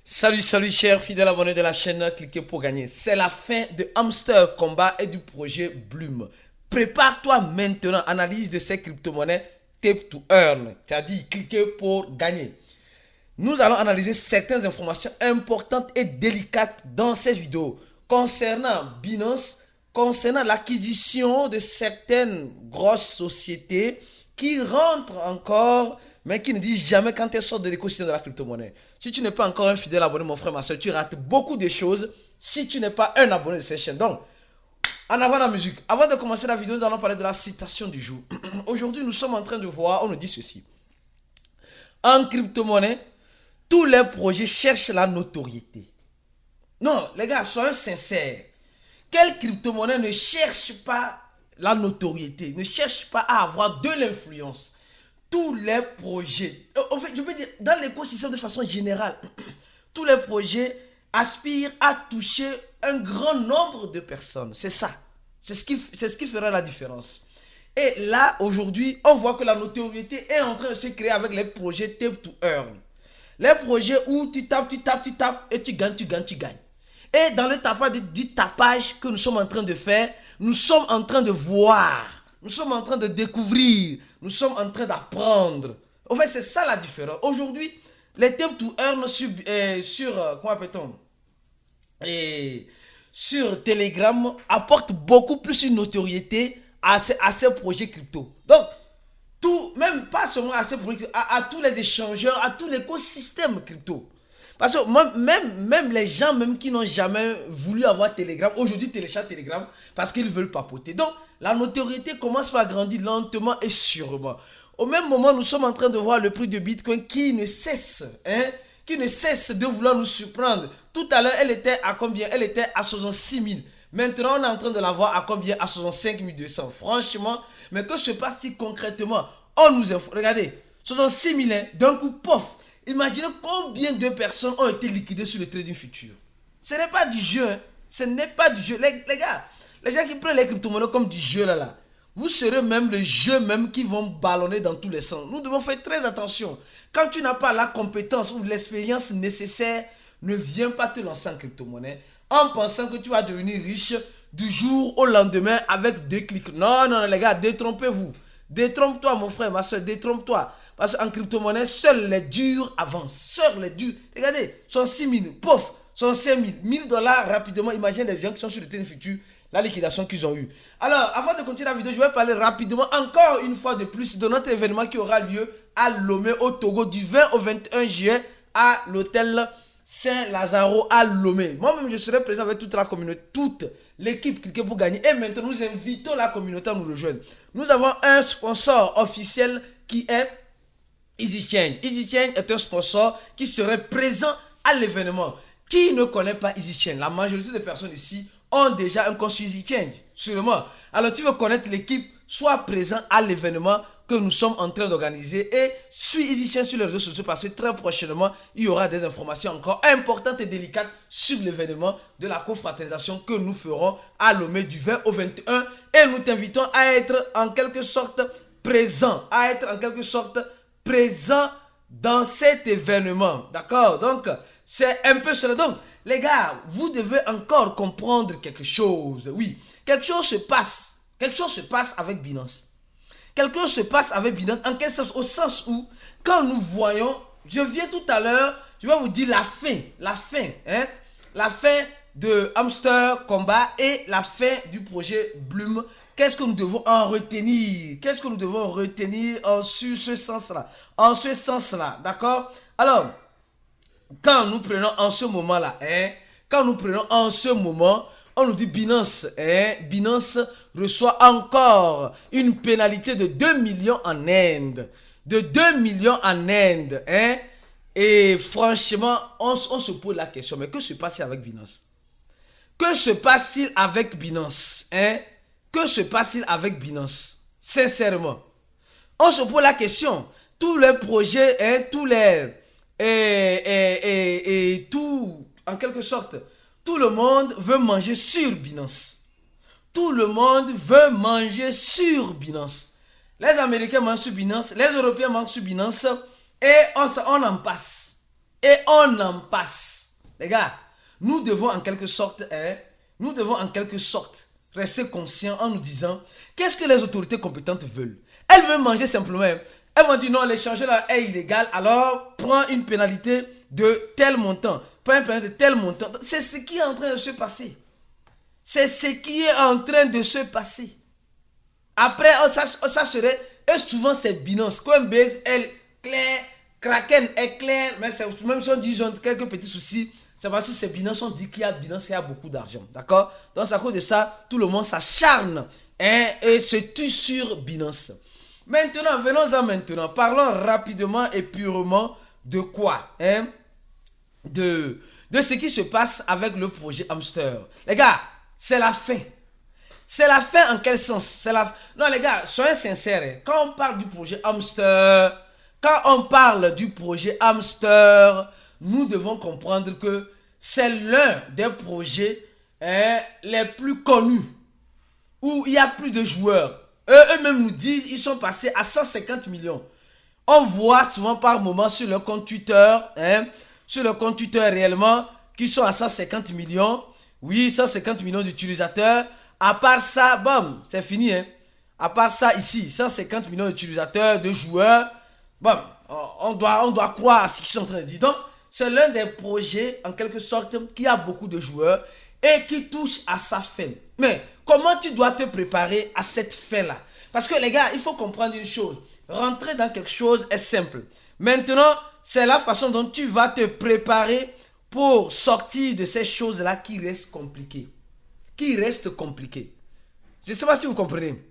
Salut chers fidèles abonnés de la chaîne, cliquez pour gagner. C'est la fin de Hamster Combat et du projet Bloom. Prépare-toi maintenant, analyse de ces crypto-monnaies Tape to Earn. C'est-à-dire, cliquez pour gagner. Nous allons analyser certaines informations importantes et délicates dans cette vidéo concernant Binance, concernant l'acquisition de certaines grosses sociétés qui rentrent encore, mais qui ne disent jamais quand elles sortent de l'écosystème de la crypto-monnaie. Si tu n'es pas encore un fidèle abonné, mon frère, ma soeur, tu rates beaucoup de choses si tu n'es pas un abonné de cette chaîne. Donc, en avant la musique. Avant de commencer la vidéo, nous allons parler de la citation du jour. Aujourd'hui, nous sommes en train de voir, on nous dit ceci. En crypto-monnaie, tous les projets cherchent la notoriété. Non, les gars, soyons sincères. Quelle crypto-monnaie ne cherche pas la notoriété, ne cherche pas à avoir de l'influence? Tous les projets, en fait, je peux dire, dans l'écosystème de façon générale, tous les projets aspirent à toucher un grand nombre de personnes. C'est ça. C'est ce qui fera la différence. Et là, aujourd'hui, on voit que la notoriété est en train de se créer avec les projets Tape to Earn. Les projets où tu tapes et tu gagnes. Et dans le tapage du tapage que nous sommes en train de faire, nous sommes en train de voir, nous sommes en train de découvrir, nous sommes en train d'apprendre. En fait, c'est ça la différence. Aujourd'hui, les Tape to Earn comment appelle-t-on, sur Telegram apportent beaucoup plus une notoriété à ces projets crypto. Donc, même pas seulement à ces projets, à tous les échangeurs, à tout l'écosystème crypto. Parce que moi, même les gens même qui n'ont jamais voulu avoir Telegram, aujourd'hui téléchargent Telegram parce qu'ils veulent papoter. Donc, la notoriété commence par grandir lentement et sûrement. Au même moment, nous sommes en train de voir le prix de Bitcoin qui ne cesse, de vouloir nous surprendre. Tout à l'heure, elle était à combien? Elle était à 66 000. Maintenant, on est en train de la voir à combien? À 65 200. Franchement, mais que se passe-t-il concrètement? On nous informe. Regardez, 66 000, d'un coup, pof. Imaginez combien de personnes ont été liquidées sur le trading futur. Ce n'est pas du jeu. Ce n'est pas du jeu. Les gars, les gens qui prennent les crypto-monnaies comme du jeu là, vous serez même le jeu même qui vont ballonner dans tous les sens. Nous devons faire très attention. Quand tu n'as pas la compétence ou l'expérience nécessaire, ne viens pas te lancer en crypto-monnaie en pensant que tu vas devenir riche du jour au lendemain avec 2 clics. Non, les gars, détrompez-vous. Détrompe-toi, mon frère, ma soeur, détrompe-toi. Parce qu'en crypto-monnaie, seuls les durs avancent. Seuls les durs. Regardez, sont 6 000, pof, sont 5 000. 1 000 $ rapidement. Imaginez les gens qui sont sur le terrain futur, la liquidation qu'ils ont eue. Alors, avant de continuer la vidéo, je vais parler rapidement, encore une fois de plus, de notre événement qui aura lieu à Lomé, au Togo, du 20 au 21 juillet, à l'hôtel Saint-Lazaro à Lomé. Moi-même, je serai présent avec toute la communauté, toute l'équipe Cliquez pour gagner. Et maintenant, nous invitons la communauté à nous rejoindre. Nous avons un sponsor officiel qui est EasyChange. EasyChange est un sponsor qui serait présent à l'événement. Qui ne connaît pas EasyChange? La majorité des personnes ici ont déjà un compte sur EasyChange. Sûrement. Alors, tu veux connaître l'équipe, sois présent à l'événement que nous sommes en train d'organiser et suis EasyChange sur les réseaux sociaux parce que très prochainement, il y aura des informations encore importantes et délicates sur l'événement de la confraternisation que nous ferons à Lomé du 20 au 21 et nous t'invitons à être en quelque sorte présent, dans cet événement. D'accord? Donc, c'est un peu cela. Donc, les gars, vous devez encore comprendre quelque chose. Oui, quelque chose se passe. Quelque chose se passe avec Binance. Quelque chose se passe avec Binance. En quel sens? Au sens où, quand nous voyons, je viens tout à l'heure, je vais vous dire la fin de Hamster Combat et la fin du projet Bloom. Qu'est-ce que nous devons en retenir? Qu'est-ce que nous devons retenir sur ce sens-là? En ce sens-là, d'accord? Alors, quand nous prenons en ce moment-là, on nous dit Binance, Binance reçoit encore une pénalité de 2 millions en Inde. De 2 millions en Inde, Et franchement, on se pose la question, mais que se passe-t-il avec Binance? Que se passe-t-il avec Binance, Que se passe-t-il avec Binance? Sincèrement. On se pose la question. Tous les projets, tout, en quelque sorte, tout le monde veut manger sur Binance. Tout le monde veut manger sur Binance. Les Américains mangent sur Binance, les Européens mangent sur Binance et on en passe. et on en passe. Les gars, nous devons en quelque sorte rester conscients en nous disant qu'est-ce que les autorités compétentes veulent. Elles veulent manger simplement. Elles vont dire non, l'échange là est illégal, alors prends une pénalité de tel montant. Prends une pénalité de tel montant. C'est ce qui est en train de se passer. C'est ce qui est en train de se passer. Après, ça serait, et souvent c'est Binance. Coinbase, elle, clair, Kraken est clair, mais même si on dit qu'ils ont quelques petits soucis, c'est parce que c'est Binance, on dit qu'il y a Binance, il y a beaucoup d'argent. D'accord? Donc, à cause de ça, tout le monde s'acharne et se tue sur Binance. Maintenant, venons-en maintenant. Parlons rapidement et purement de quoi? De ce qui se passe avec le projet Hamster. Les gars, c'est la fin. C'est la fin en quel sens? Non les gars, soyez sincères. Quand on parle du projet Hamster, nous devons comprendre que c'est l'un des projets les plus connus, où il y a plus de joueurs. Eux-mêmes nous disent qu'ils sont passés à 150 millions. On voit souvent par moment sur le compte Twitter, réellement, qu'ils sont à 150 millions. Oui, 150 millions d'utilisateurs. À part ça, bon, c'est fini. À part ça, ici, 150 millions d'utilisateurs, de joueurs. Bon, on doit croire à ce qu'ils sont en train de dire. Donc, c'est l'un des projets, en quelque sorte, qui a beaucoup de joueurs et qui touche à sa fin. Mais, comment tu dois te préparer à cette fin-là? Parce que les gars, il faut comprendre une chose. Rentrer dans quelque chose est simple. Maintenant, c'est la façon dont tu vas te préparer pour sortir de ces choses-là qui restent compliquées. Je ne sais pas si vous comprenez.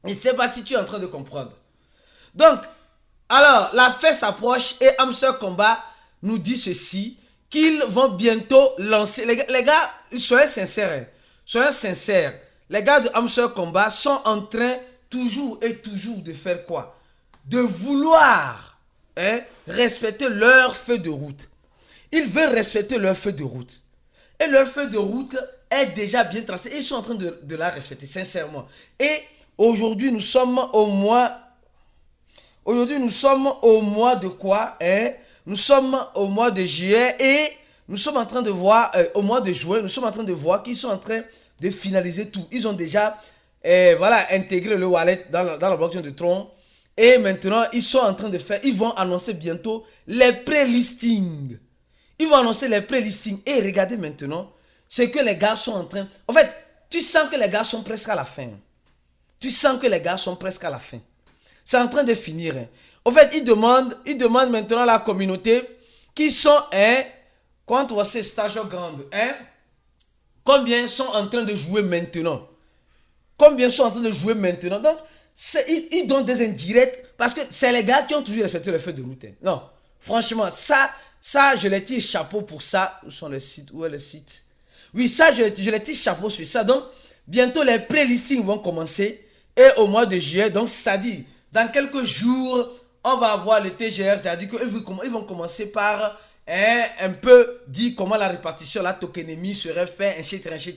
Je ne sais pas si tu es en train de comprendre. Donc, alors, la fin s'approche et Hamster Combat nous dit ceci, qu'ils vont bientôt lancer. Les gars, soyez sincères. Les gars de Hamster Combat sont en train toujours de faire quoi? De vouloir respecter leur feuille de route. Ils veulent respecter leur feuille de route. Et leur feuille de route est déjà bien tracée. Et ils sont en train de la respecter, sincèrement. Et aujourd'hui, nous sommes au mois... de quoi? Nous sommes au mois de juillet et nous sommes en train de voir, au mois de juin, nous sommes en train de voir qu'ils sont en train de finaliser tout. Ils ont déjà intégré le wallet dans la blockchain de Tron. Et maintenant, ils vont annoncer bientôt les pré-listings. Et regardez maintenant ce que les gars sont en train... En fait, tu sens que les gars sont presque à la fin. C'est en train de finir. En fait, ils demandent maintenant à la communauté qui sont... quand on voit ces stages grandes, combien sont en train de jouer maintenant? Donc, ils donnent des indirects parce que c'est les gars qui ont toujours respecté le feu de route. Non, franchement, ça, je les tire chapeau pour ça. Où est le site? Oui, ça, je les tire chapeau sur ça. Donc, bientôt, les pré-listings vont commencer. Et au mois de juillet, donc, c'est-à-dire, dans quelques jours, on va avoir le TGR. C'est-à-dire qu'ils vont commencer par un peu dire comment la répartition, la tokenomie serait faite, etc.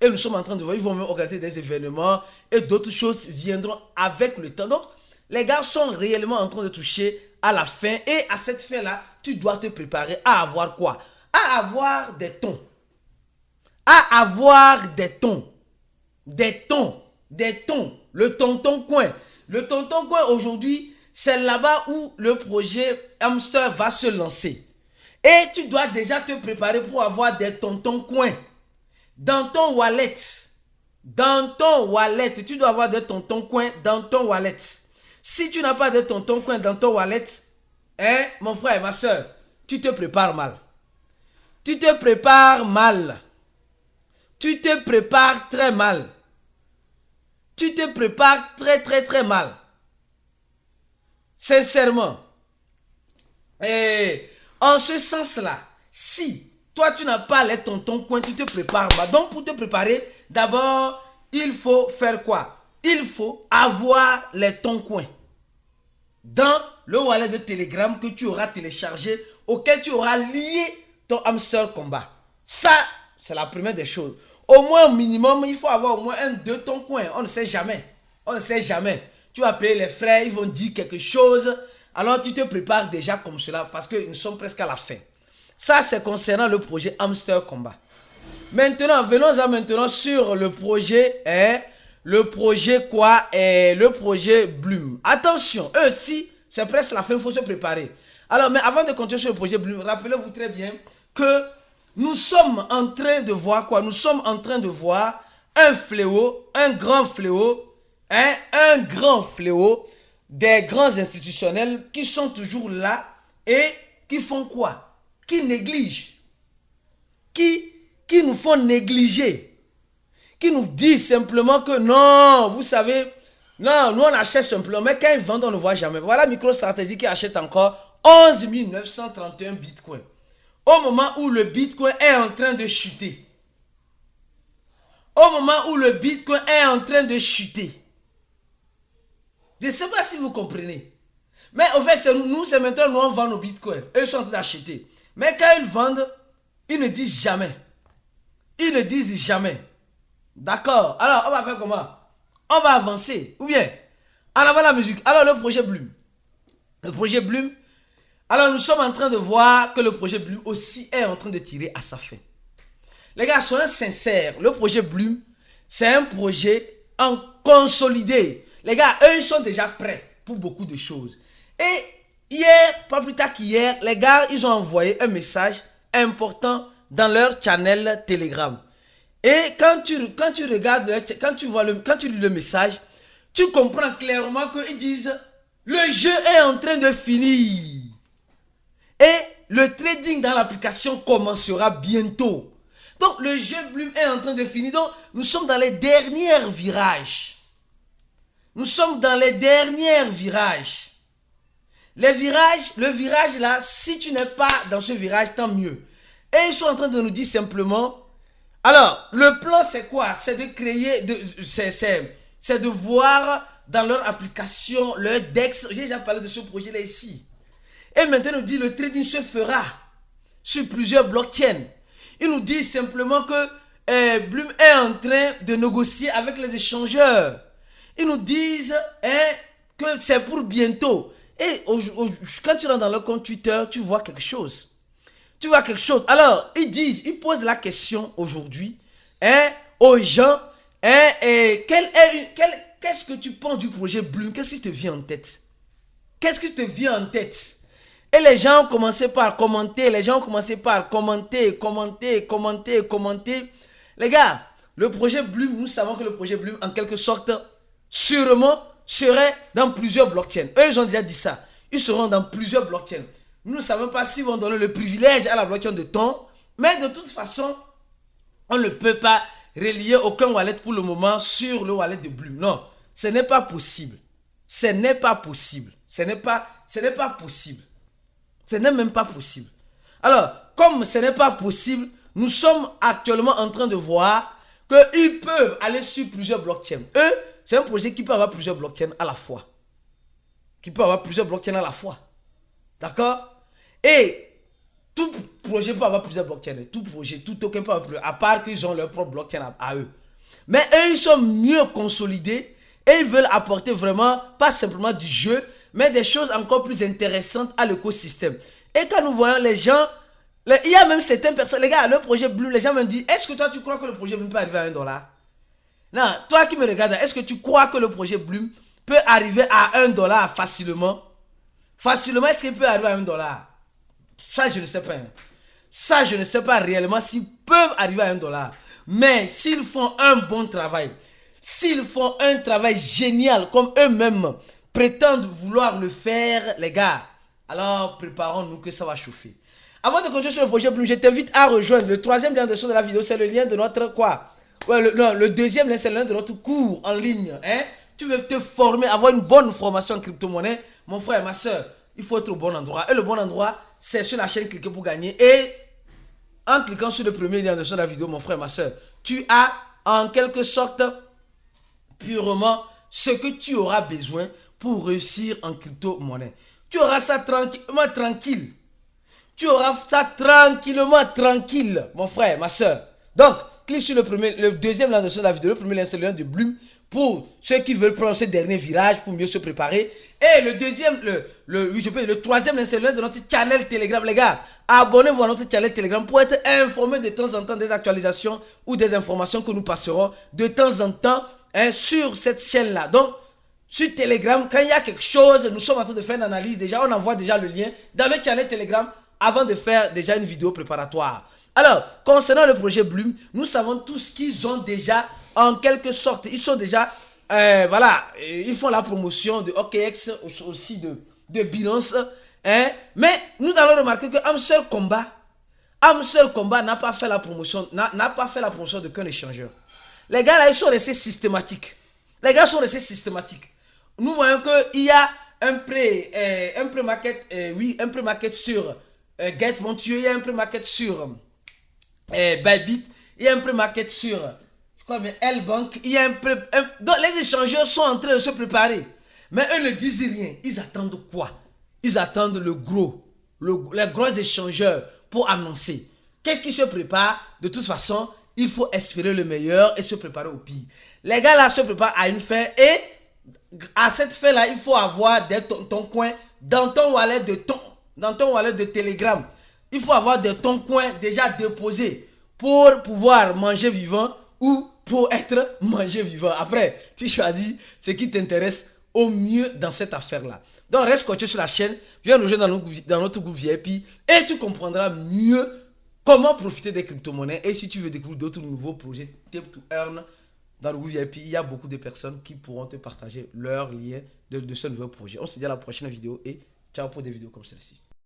Et nous sommes en train de voir, ils vont même organiser des événements et d'autres choses viendront avec le temps. Donc, les gars sont réellement en train de toucher à la fin. Et à cette fin-là, tu dois te préparer à avoir quoi? À avoir des tons. Le tonton coin. Le tonton coin aujourd'hui, c'est là-bas où le projet Hamster va se lancer. Et tu dois déjà te préparer pour avoir des tontons coins. Dans ton wallet, tu dois avoir des tontons coins dans ton wallet. Si tu n'as pas de tontons coins dans ton wallet, mon frère et ma soeur, tu te prépares mal. Tu te prépares très mal. Tu te prépares très mal. Sincèrement. Et en ce sens-là, si toi tu n'as pas les tontons coins, tu te prépares mal. Donc pour te préparer, d'abord, il faut faire quoi? Il faut avoir les tons coins dans le wallet de Telegram que tu auras téléchargé, auquel tu auras lié ton Hamster Combat. Ça, c'est la première des choses. Au moins, au minimum, il faut avoir au moins 2 tons coins. On ne sait jamais. Tu vas payer les frais, ils vont dire quelque chose. alors tu te prépares déjà comme cela parce que nous sommes presque à la fin. Ça, c'est concernant le projet Hamster Combat. Maintenant, venons-en maintenant sur le projet, le projet quoi? Le projet Bloom. Attention, eux aussi, c'est presque la fin, il faut se préparer. Alors, mais avant de continuer sur le projet Bloom, rappelez-vous très bien que nous sommes en train de voir quoi? Nous sommes en train de voir un fléau, un grand fléau, un grand fléau des grands institutionnels qui sont toujours là et qui font quoi? Qui négligent, qui nous font négliger, qui nous disent simplement que non, vous savez, non, nous on achète simplement, mais quand ils vendent, on ne voit jamais. Voilà MicroStrategy qui achète encore 11 931 bitcoins. Au moment où le bitcoin est en train de chuter. Au moment où le bitcoin est en train de chuter. Je ne sais pas si vous comprenez. Mais au fait, c'est maintenant nous on vend nos bitcoins. Eux sont en train d'acheter. Mais quand ils vendent, ils ne disent jamais. Ils ne disent jamais. D'accord. Alors, on va faire comment? On va avancer. Ou bien, en avant la musique. Alors, le projet Bloom. Le projet Bloom. Alors, nous sommes en train de voir que le projet Bloom aussi est en train de tirer à sa fin. Les gars, soyons sincères. Le projet Bloom, c'est un projet en consolidé. Les gars, eux, ils sont déjà prêts pour beaucoup de choses. Et hier, pas plus tard qu'hier, les gars, ils ont envoyé un message important dans leur channel Telegram. Et quand tu regardes, quand tu lis le message, tu comprends clairement qu'ils disent le jeu est en train de finir. Et le trading dans l'application commencera bientôt. Donc le jeu Bloom est en train de finir. Donc nous sommes dans les derniers virages. Nous sommes dans les derniers virages. Les virages, le virage là, si tu n'es pas dans ce virage, tant mieux. Et ils sont en train de nous dire simplement, alors, le plan c'est quoi? C'est de créer, c'est de voir dans leur application, leur DEX, j'ai déjà parlé de ce projet là ici. Et maintenant, ils nous disent le trading se fera sur plusieurs blockchains. Ils nous disent simplement que Bloom est en train de négocier avec les échangeurs. Ils nous disent que c'est pour bientôt. Et quand tu rentres dans leur compte Twitter, tu vois quelque chose. Tu vois quelque chose. Alors, ils posent la question aujourd'hui aux gens. Qu'est-ce que tu penses du projet Bloom? Qu'est-ce qui te vient en tête? Qu'est-ce qui te vient en tête? Et les gens ont commencé par commenter. Les gens ont commencé par commenter. Les gars, le projet Bloom, nous savons que le projet Bloom, en quelque sorte, sûrement, serait dans plusieurs blockchains. Eux, ils ont déjà dit ça. Ils seront dans plusieurs blockchains. Nous ne savons pas s'ils vont donner le privilège à la blockchain de Ton. Mais de toute façon, on ne peut pas relier aucun wallet pour le moment sur le wallet de Bloom. Non, ce n'est pas possible. Ce n'est pas possible. Ce n'est pas possible. Ce n'est même pas possible. Alors, comme ce n'est pas possible, nous sommes actuellement en train de voir qu'ils peuvent aller sur plusieurs blockchains. Eux, c'est un projet qui peut avoir plusieurs blockchains à la fois. D'accord? Et tout projet peut avoir plusieurs blockchains. Tout projet, tout token peut avoir plusieurs. À part qu'ils ont leur propre blockchain à eux. Mais eux, ils sont mieux consolidés. Et ils veulent apporter vraiment, pas simplement du jeu, mais des choses encore plus intéressantes à l'écosystème. Et quand nous voyons les gens, il y a même certaines personnes, les gars, le projet Bloom, les gens me disent, est-ce que toi tu crois que le projet Bloom peut arriver à $1? Non, toi qui me regardes, est-ce que tu crois que le projet Bloom peut arriver à $1 facilement? Facilement, est-ce qu'il peut arriver à $1? Ça, je ne sais pas. Ça, je ne sais pas réellement s'ils peuvent arriver à $1. Mais s'ils font un bon travail, s'ils font un travail génial comme eux-mêmes prétendent vouloir le faire, les gars, alors préparons-nous que ça va chauffer. Avant de continuer sur le projet Bloom, je t'invite à rejoindre le troisième lien de la vidéo, c'est le lien de notre quoi? Ouais, le deuxième lien, c'est le lien de notre cours en ligne. Tu veux te former, avoir une bonne formation en crypto-monnaie, mon frère, ma soeur, il faut être au bon endroit. Et le bon endroit, c'est sur la chaîne Cliquez pour gagner. Et en cliquant sur le premier lien de la vidéo, mon frère, ma soeur, tu as en quelque sorte purement ce que tu auras besoin pour réussir en crypto-monnaie. Tu auras ça tranquille. Tu auras ça tranquille, mon frère, ma soeur. Donc, clique sur le deuxième lien de la vidéo. Le premier lien, c'est le lien de Bloom pour ceux qui veulent prendre ce dernier virage pour mieux se préparer. Et le deuxième, le troisième lien, c'est de notre channel Telegram. Les gars, abonnez-vous à notre channel Telegram pour être informés de temps en temps des actualisations ou des informations que nous passerons de temps en temps sur cette chaîne-là. Donc, sur Telegram, quand il y a quelque chose, nous sommes en train de faire une analyse. Déjà, on envoie déjà le lien dans le channel Telegram avant de faire déjà une vidéo préparatoire. Alors, concernant le projet Bloom, nous savons tous qu'ils ont déjà, en quelque sorte, ils sont déjà, voilà, ils font la promotion de OKX, aussi de Binance. Mais nous allons remarquer que Amstel Combat n'a pas fait la promotion, n'a pas fait la promotion de qu'un échangeur. Les gars là, ils sont restés systématiques. Les gars sont restés systématiques. Nous voyons qu'il y a un pré-market, oui, un pré-market sur GetMontieux, il y a un pré-market sur Bybit, il y a un pré-market sur L-Bank, il y a donc les échangeurs sont en train de se préparer. Mais eux ne disent rien. Ils attendent quoi? Ils attendent les gros échangeurs pour annoncer. Qu'est-ce qui se prépare? De toute façon, il faut espérer le meilleur et se préparer au pire. Les gars là se préparent à une fin et à cette fin là, il faut avoir ton coin dans ton wallet de Telegram. Il faut avoir ton coin déjà déposé pour pouvoir manger vivant ou pour être mangé vivant. Après, tu choisis ce qui t'intéresse au mieux dans cette affaire-là. Donc, reste coaché sur la chaîne, viens nous rejoindre dans notre groupe VIP et tu comprendras mieux comment profiter des crypto-monnaies. Et si tu veux découvrir d'autres nouveaux projets Tip to Earn dans le groupe VIP, il y a beaucoup de personnes qui pourront te partager leurs liens de ce nouveau projet. On se dit à la prochaine vidéo et ciao pour des vidéos comme celle-ci.